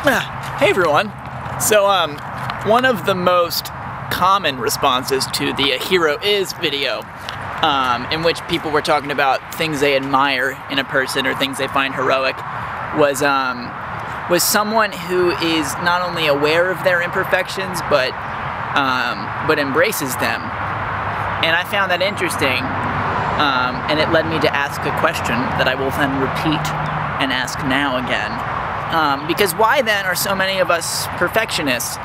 Hey everyone. So one of the most common responses to the hero is video, in which people were talking about things they admire in a person or things they find heroic, was someone who is not only aware of their imperfections but embraces them. And I found that interesting, and it led me to ask a question that I will then repeat and ask now again. Because why then are so many of us perfectionists?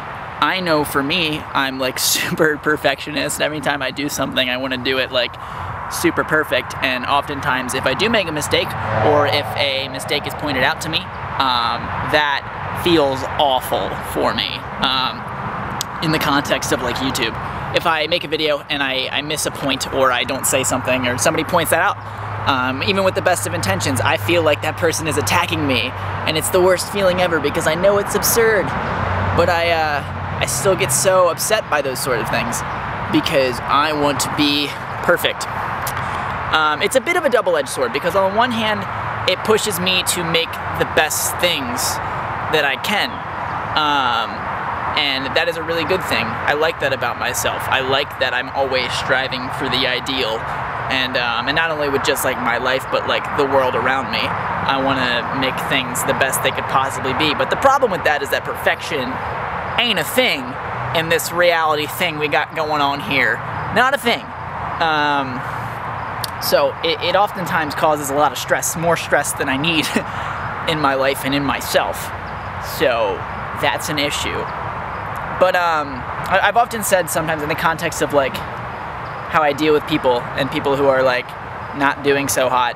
I know for me, I'm like super perfectionist. Every time I do something, I want to do it like super perfect. And oftentimes if I do make a mistake, or if a mistake is pointed out to me, that feels awful for me. In the context of like YouTube. If I make a video and I miss a point, or I don't say something, or somebody points that out, even with the best of intentions, I feel like that person is attacking me, and it's the worst feeling ever because I know it's absurd. But I still get so upset by those sort of things because I want to be perfect. It's a bit of a double-edged sword because on the one hand, it pushes me to make the best things that I can. And that is a really good thing. I like that about myself. I like that I'm always striving for the ideal. And not only with just like my life, but like the world around me. I want to make things the best they could possibly be. But the problem with that is that perfection ain't a thing in this reality thing we got going on here. Not a thing. So it oftentimes causes a lot of stress, more stress than I need in my life and in myself. So that's an issue. But I've often said sometimes in the context of like how I deal with people and people who are like not doing so hot.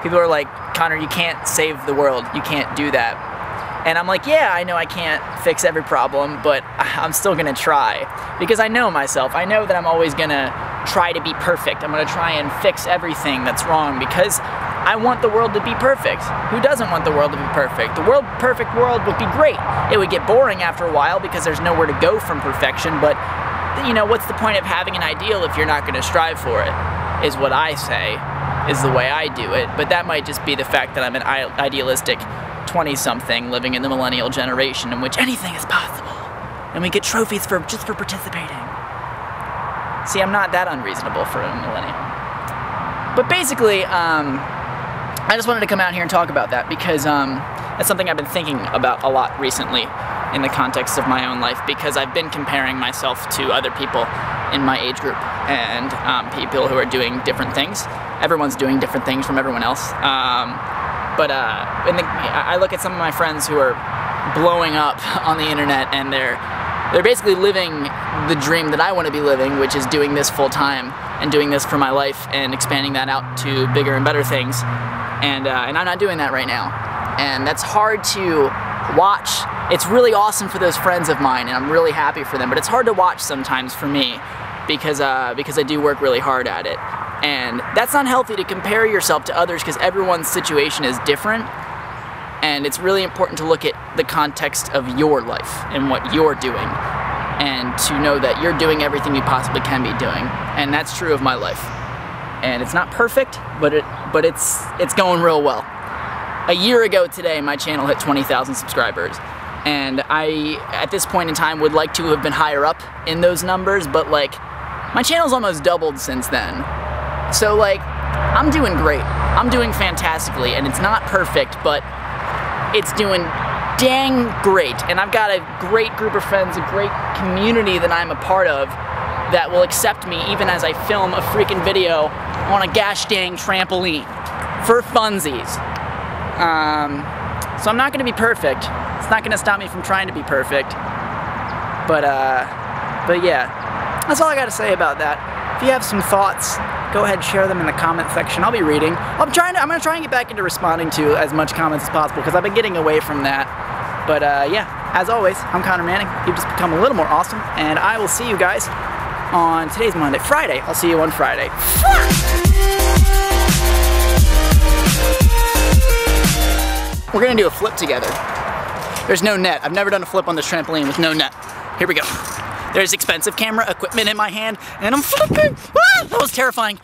People are like, Connor, you can't save the world. You can't do that. And I'm like, yeah, I know I can't fix every problem, but I'm still gonna try. Because I know myself. I know that I'm always gonna try to be perfect. I'm gonna try and fix everything that's wrong because I want the world to be perfect. Who doesn't want the world to be perfect? The perfect world would be great. It would get boring after a while because there's nowhere to go from perfection, but you know, what's the point of having an ideal if you're not going to strive for it, is what I say, is the way I do it. But that might just be the fact that I'm an idealistic 20-something living in the millennial generation in which anything is possible. And we get trophies just for participating. See, I'm not that unreasonable for a millennial. But basically, I just wanted to come out here and talk about that because that's something I've been thinking about a lot recently in the context of my own life, because I've been comparing myself to other people in my age group and people who are doing different things. Everyone's doing different things from everyone else. I look at some of my friends who are blowing up on the internet, and they're basically living the dream that I want to be living, which is doing this full time and doing this for my life and expanding that out to bigger and better things. And I'm not doing that right now. And that's hard to watch. It's really awesome for those friends of mine, and I'm really happy for them, but it's hard to watch sometimes for me because I do work really hard at it. And that's not healthy to compare yourself to others because everyone's situation is different. And it's really important to look at the context of your life and what you're doing, and to know that you're doing everything you possibly can be doing. And that's true of my life. And it's not perfect, but it's going real well. A year ago today, my channel hit 20,000 subscribers. And I, at this point in time, would like to have been higher up in those numbers, but like, my channel's almost doubled since then. So like, I'm doing great. I'm doing fantastically, and it's not perfect, but it's doing dang great. And I've got a great group of friends, a great community that I'm a part of that will accept me even as I film a freaking video on a gosh dang trampoline for funsies. So I'm not gonna be perfect. It's not gonna stop me from trying to be perfect. But yeah, that's all I gotta say about that. If you have some thoughts, go ahead and share them in the comment section. I'll be reading. I'm gonna try and get back into responding to as much comments as possible because I've been getting away from that. But yeah, as always, I'm Connor Manning. You've just become a little more awesome, and I will see you guys on today's Friday. I'll see you on Friday. We're gonna do a flip together. There's no net. I've never done a flip on this trampoline with no net. Here we go. There's expensive camera equipment in my hand, and I'm flipping. Ah, that was terrifying.